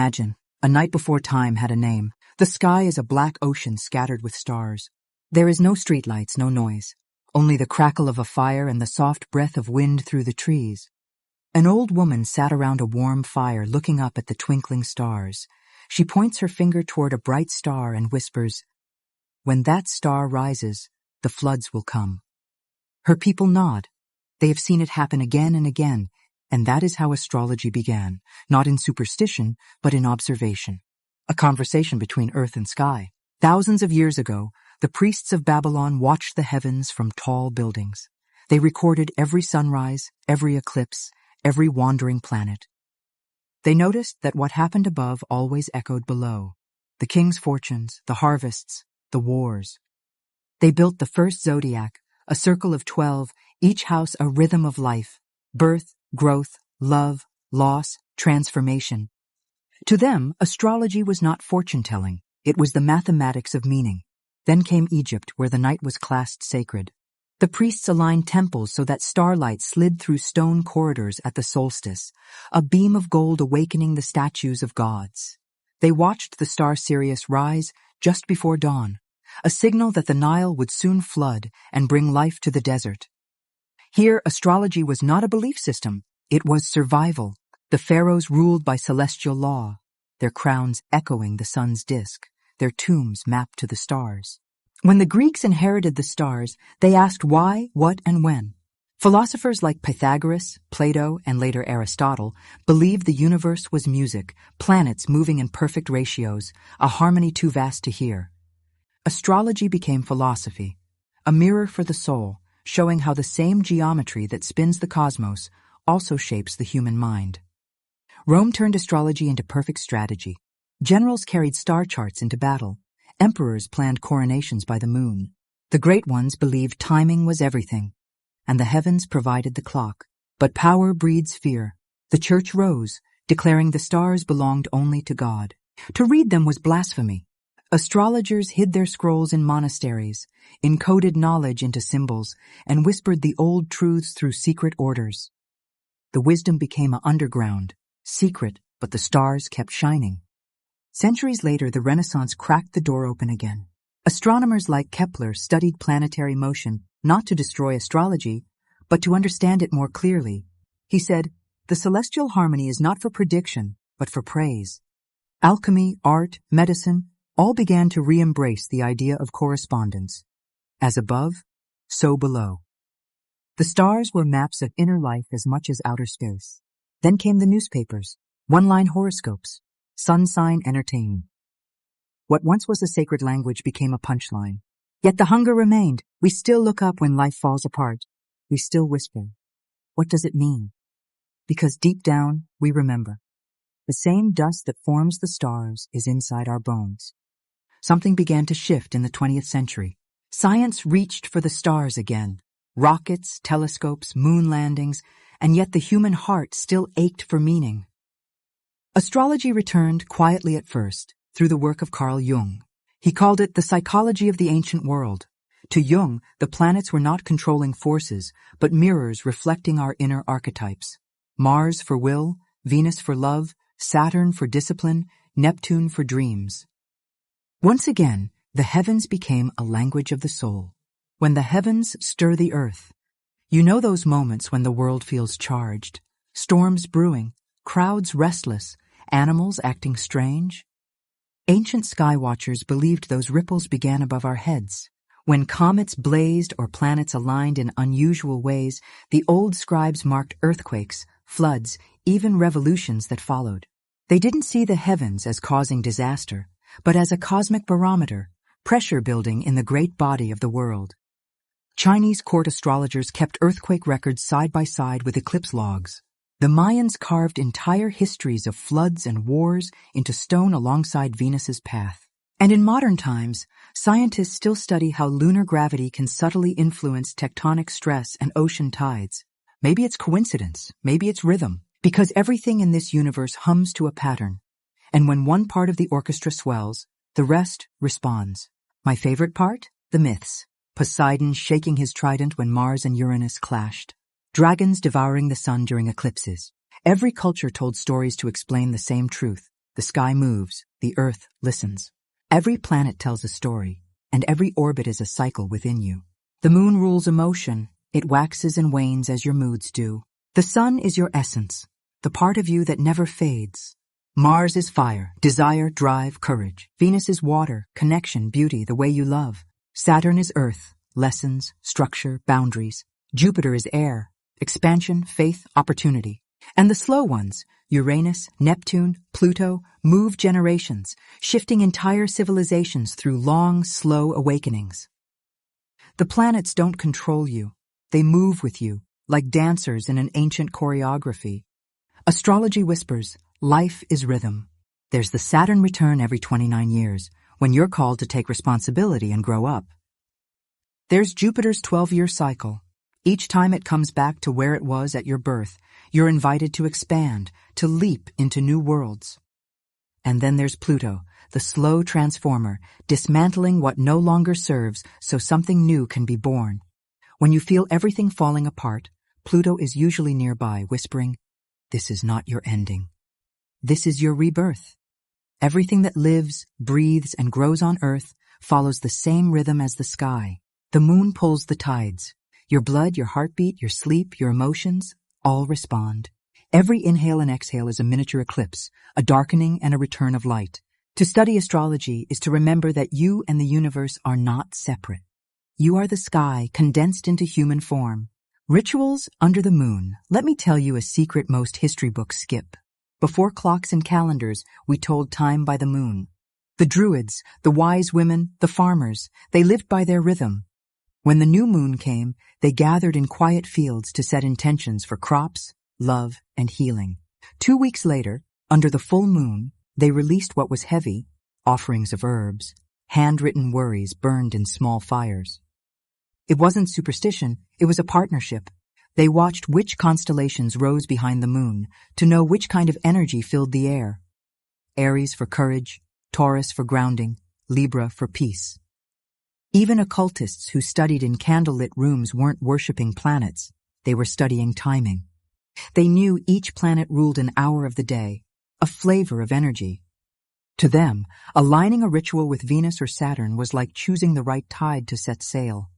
Imagine, a night before time had a name. The sky is a black ocean scattered with stars. There is no streetlights, no noise, only the crackle of a fire and the soft breath of wind through the trees. An old woman sat around a warm fire looking up at the twinkling stars. She points her finger toward a bright star and whispers, "When that star rises, the floods will come." Her people nod. They have seen it happen again and again, and that is how astrology began, not in superstition, but in observation. A conversation between earth and sky. Thousands of years ago, the priests of Babylon watched the heavens from tall buildings. They recorded every sunrise, every eclipse, every wandering planet. They noticed that what happened above always echoed below. The king's fortunes, the harvests, the wars. They built the first zodiac, a circle of 12, each house a rhythm of life, birth, growth, love, loss, transformation. To them, astrology was not fortune-telling. It was the mathematics of meaning. Then came Egypt, where the night was classed sacred. The priests aligned temples so that starlight slid through stone corridors at the solstice, a beam of gold awakening the statues of gods. They watched the star Sirius rise just before dawn, a signal that the Nile would soon flood and bring life to the desert. Here, astrology was not a belief system. It was survival. The pharaohs ruled by celestial law, their crowns echoing the sun's disk, their tombs mapped to the stars. When the Greeks inherited the stars, they asked why, what, and when. Philosophers like Pythagoras, Plato, and later Aristotle believed the universe was music, planets moving in perfect ratios, a harmony too vast to hear. Astrology became philosophy, a mirror for the soul, showing how the same geometry that spins the cosmos also shapes the human mind. Rome turned astrology into perfect strategy. Generals carried star charts into battle. Emperors planned coronations by the moon. The great ones believed timing was everything, and the heavens provided the clock. But power breeds fear. The church rose, declaring the stars belonged only to God. To read them was blasphemy. Astrologers hid their scrolls in monasteries, encoded knowledge into symbols, and whispered the old truths through secret orders. The wisdom became underground, secret, but the stars kept shining. Centuries later, the Renaissance cracked the door open again. Astronomers like Kepler studied planetary motion, not to destroy astrology, but to understand it more clearly. He said, "The celestial harmony is not for prediction, but for praise." Alchemy, art, medicine, all began to re-embrace the idea of correspondence. As above, so below. The stars were maps of inner life as much as outer space. Then came the newspapers, one-line horoscopes, sun sign entertaining. What once was a sacred language became a punchline. Yet the hunger remained. We still look up when life falls apart. We still whisper. What does it mean? Because deep down, we remember. The same dust that forms the stars is inside our bones. Something began to shift in the 20th century. Science reached for the stars again. Rockets, telescopes, moon landings, and yet the human heart still ached for meaning. Astrology returned quietly at first, through the work of Carl Jung. He called it the psychology of the ancient world. To Jung, the planets were not controlling forces, but mirrors reflecting our inner archetypes. Mars for will, Venus for love, Saturn for discipline, Neptune for dreams. Once again, the heavens became a language of the soul. When the heavens stir the earth, you know those moments when the world feels charged, storms brewing, crowds restless, animals acting strange? Ancient sky watchers believed those ripples began above our heads. When comets blazed or planets aligned in unusual ways, the old scribes marked earthquakes, floods, even revolutions that followed. They didn't see the heavens as causing disaster, but as a cosmic barometer, pressure building in the great body of the world. Chinese court astrologers kept earthquake records side by side with eclipse logs. The Mayans carved entire histories of floods and wars into stone alongside Venus's path. And in modern times, scientists still study how lunar gravity can subtly influence tectonic stress and ocean tides. Maybe it's coincidence, maybe it's rhythm, because everything in this universe hums to a pattern. And when one part of the orchestra swells, the rest responds. My favorite part? The myths. Poseidon shaking his trident when Mars and Uranus clashed. Dragons devouring the sun during eclipses. Every culture told stories to explain the same truth. The sky moves, the earth listens. Every planet tells a story, and every orbit is a cycle within you. The moon rules emotion. It waxes and wanes as your moods do. The sun is your essence, the part of you that never fades. Mars is fire, desire, drive, courage. Venus is water, connection, beauty, the way you love. Saturn is earth, lessons, structure, boundaries. Jupiter is air, expansion, faith, opportunity. And the slow ones, Uranus, Neptune, Pluto, move generations, shifting entire civilizations through long, slow awakenings. The planets don't control you. They move with you, like dancers in an ancient choreography. Astrology whispers, life is rhythm. There's the Saturn return every 29 years, when you're called to take responsibility and grow up. There's Jupiter's 12-year cycle. Each time it comes back to where it was at your birth, you're invited to expand, to leap into new worlds. And then there's Pluto, the slow transformer, dismantling what no longer serves so something new can be born. When you feel everything falling apart, Pluto is usually nearby, whispering, "This is not your ending. This is your rebirth." Everything that lives, breathes, and grows on Earth follows the same rhythm as the sky. The moon pulls the tides. Your blood, your heartbeat, your sleep, your emotions, all respond. Every inhale and exhale is a miniature eclipse, a darkening and a return of light. To study astrology is to remember that you and the universe are not separate. You are the sky condensed into human form. Rituals under the moon. Let me tell you a secret most history books skip. Before clocks and calendars, we told time by the moon. The Druids, the wise women, the farmers, they lived by their rhythm. When the new moon came, they gathered in quiet fields to set intentions for crops, love, and healing. 2 weeks later, under the full moon, they released what was heavy, offerings of herbs, handwritten worries burned in small fires. It wasn't superstition, it was a partnership. They watched which constellations rose behind the moon to know which kind of energy filled the air. Aries for courage, Taurus for grounding, Libra for peace. Even occultists who studied in candlelit rooms weren't worshipping planets, they were studying timing. They knew each planet ruled an hour of the day, a flavor of energy. To them, aligning a ritual with Venus or Saturn was like choosing the right tide to set sail.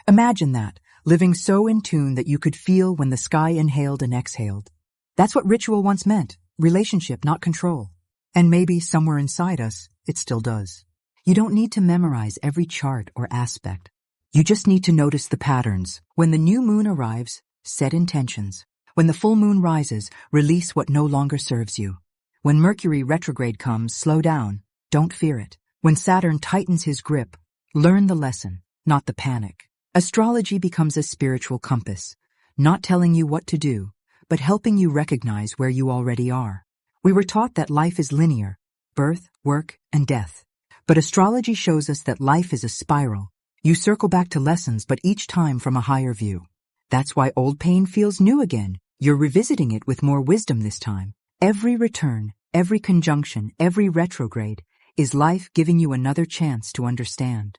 Imagine that, living so in tune that you could feel when the sky inhaled and exhaled. That's what ritual once meant, relationship, not control. And maybe somewhere inside us, it still does. You don't need to memorize every chart or aspect. You just need to notice the patterns. When the new moon arrives, set intentions. When the full moon rises, release what no longer serves you. When Mercury retrograde comes, slow down. Don't fear it. When Saturn tightens his grip, learn the lesson, not the panic. Astrology becomes a spiritual compass, not telling you what to do, but helping you recognize where you already are. We were taught that life is linear, birth, work, and death. But astrology shows us that life is a spiral. You circle back to lessons, but each time from a higher view. That's why old pain feels new again. You're revisiting it with more wisdom this time. Every return, every conjunction, every retrograde is life giving you another chance to understand.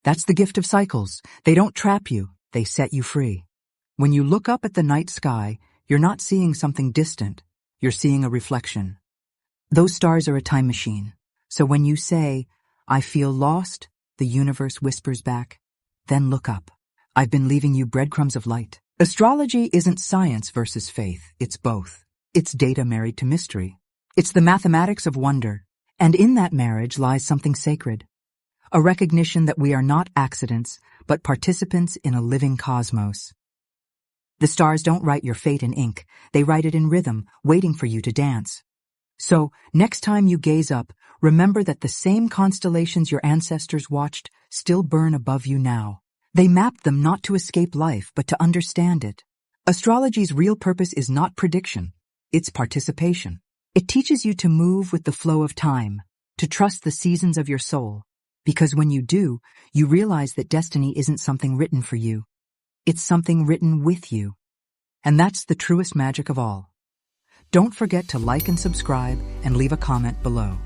That's the gift of cycles. They don't trap you, they set you free. When you look up at the night sky, you're not seeing something distant. You're seeing a reflection. Those stars are a time machine. So when you say, "I feel lost," the universe whispers back, "Then look up. I've been leaving you breadcrumbs of light." Astrology isn't science versus faith, it's both. It's data married to mystery. It's the mathematics of wonder. And in that marriage lies something sacred. A recognition that we are not accidents, but participants in a living cosmos. The stars don't write your fate in ink. They write it in rhythm, waiting for you to dance. So, next time you gaze up, remember that the same constellations your ancestors watched still burn above you now. They mapped them not to escape life, but to understand it. Astrology's real purpose is not prediction. It's participation. It teaches you to move with the flow of time, to trust the seasons of your soul. Because when you do, you realize that destiny isn't something written for you. It's something written with you. And that's the truest magic of all. Don't forget to like and subscribe and leave a comment below.